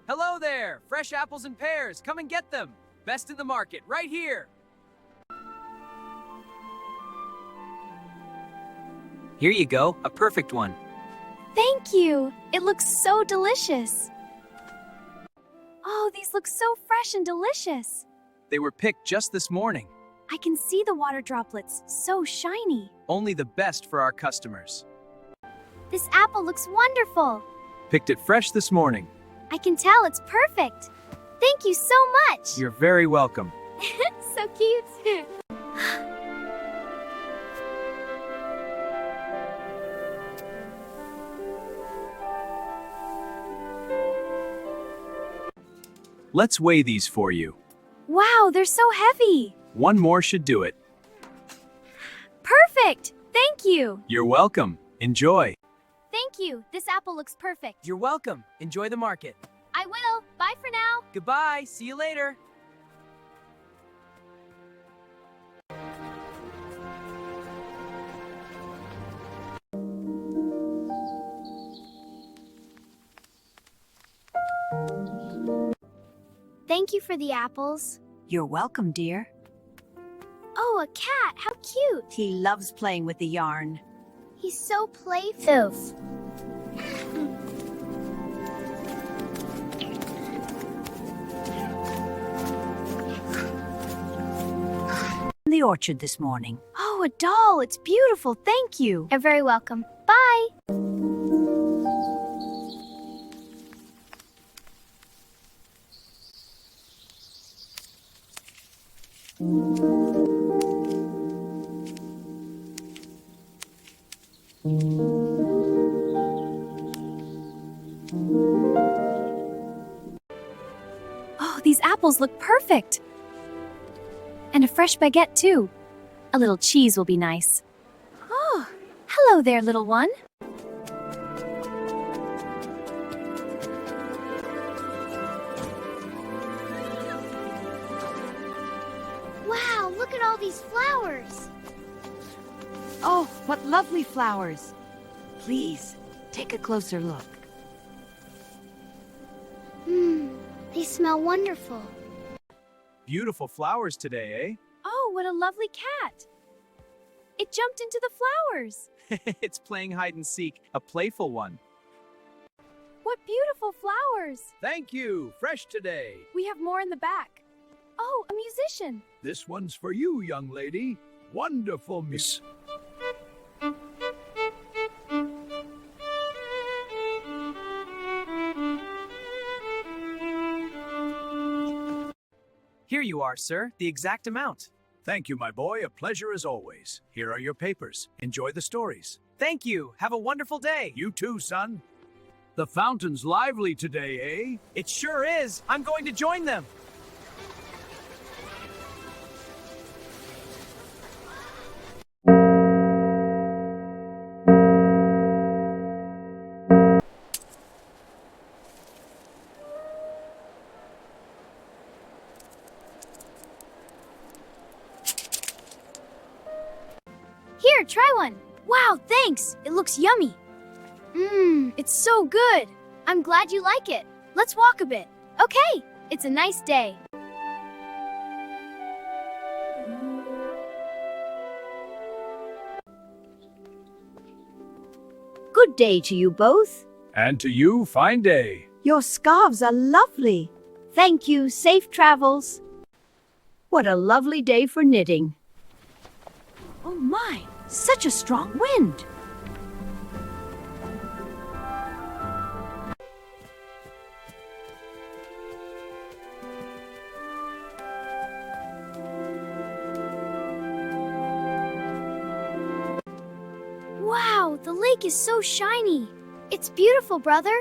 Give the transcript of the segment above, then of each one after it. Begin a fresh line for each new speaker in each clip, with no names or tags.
Hello there! Fresh apples and pears, come and get them! Best in the market, right here! Here you go, a perfect one.
Thank you! It looks so delicious! Oh, these look so fresh and delicious!
They were picked just this morning.
I can see the water droplets, so shiny.
Only the best for our customers.
This apple looks wonderful!
Picked it fresh this morning.
I can tell it's perfect! Thank you so much!
You're very welcome.
So cute!
Let's weigh these for you.
Wow, they're so heavy!
One more should do it.
Perfect! Thank you!
You're welcome. Enjoy.
Thank you! This apple looks perfect.
You're welcome. Enjoy the market.
I will! Bye for now!
Goodbye. See you later.
Thank you for the apples.
You're welcome, dear.
Oh, a cat! How cute!
He loves playing with the yarn.
He's so playful.
In the orchard this morning.
Oh, a doll! It's beautiful! Thank you! You're very welcome. Bye! Oh, these apples look perfect! And a fresh baguette, too. A little cheese will be nice. Oh, hello there, little one. Wow, look at all these flowers.
Oh, what lovely flowers. Please, take a closer look.
They smell wonderful.
Beautiful flowers today,
Oh, what a lovely cat. It jumped into the flowers.
eh? It's playing hide and seek, a playful one.
What beautiful flowers.
Thank you. Fresh today.
We have more in the back. Oh, a musician.
This one's for you, young lady. Wonderful miss.
Here you are, sir, the exact amount.
Thank you, my boy. A pleasure as always. Here are your papers. Enjoy the stories.
Thank you. Have a wonderful day.
You too, son. The fountain's lively today, eh?
It sure is. I'm going to join them.
Here, try one. Wow, thanks. It looks yummy. It's so good. I'm glad you like it. Let's walk a bit. Okay, it's a nice day.
Good day to you both.
And to you, fine day.
Your scarves are lovely. Thank you. Safe travels. What a lovely day for knitting. Oh my, such a strong wind.
Wow, the lake is so shiny. It's beautiful, brother.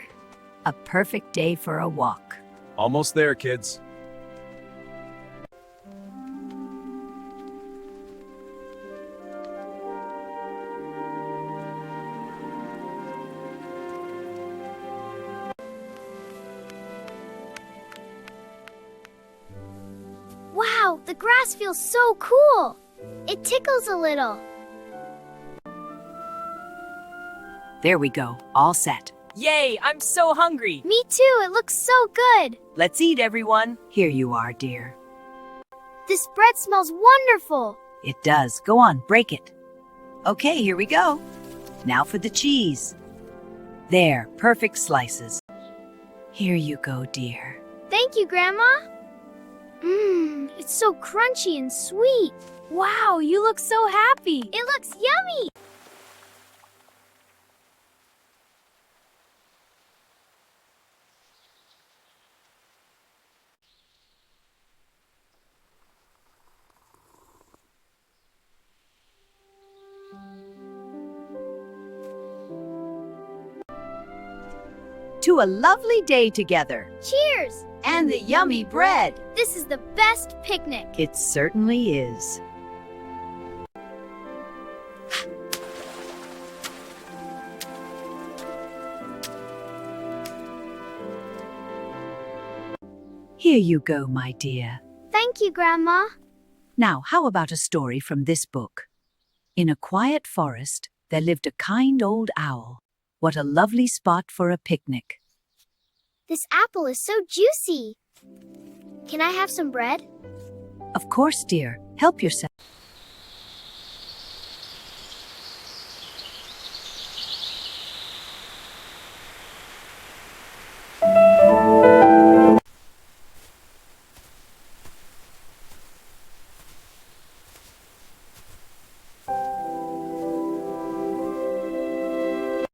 A perfect day for a walk.
Almost there, kids.
Wow, the grass feels so cool. It tickles a little.
There we go, all set.
Yay, I'm so hungry.
Me too, it looks so good.
Let's eat, everyone. Here you are, dear.
This bread smells wonderful.
It does. Go on, break it. Okay, here we go. Now for the cheese. There, perfect slices. Here you go, dear.
Thank you, Grandma. It's so crunchy and sweet. Wow, you look so happy. It looks yummy.
To a lovely day together.
Cheers.
And the yummy bread.
This is the best picnic.
It certainly is. Here you go, my dear.
Thank you, Grandma.
Now, how about a story from this book? In a quiet forest, there lived a kind old owl. What a lovely spot for a picnic.
This apple is so juicy. Can I have some bread?
Of course, dear. Help yourself.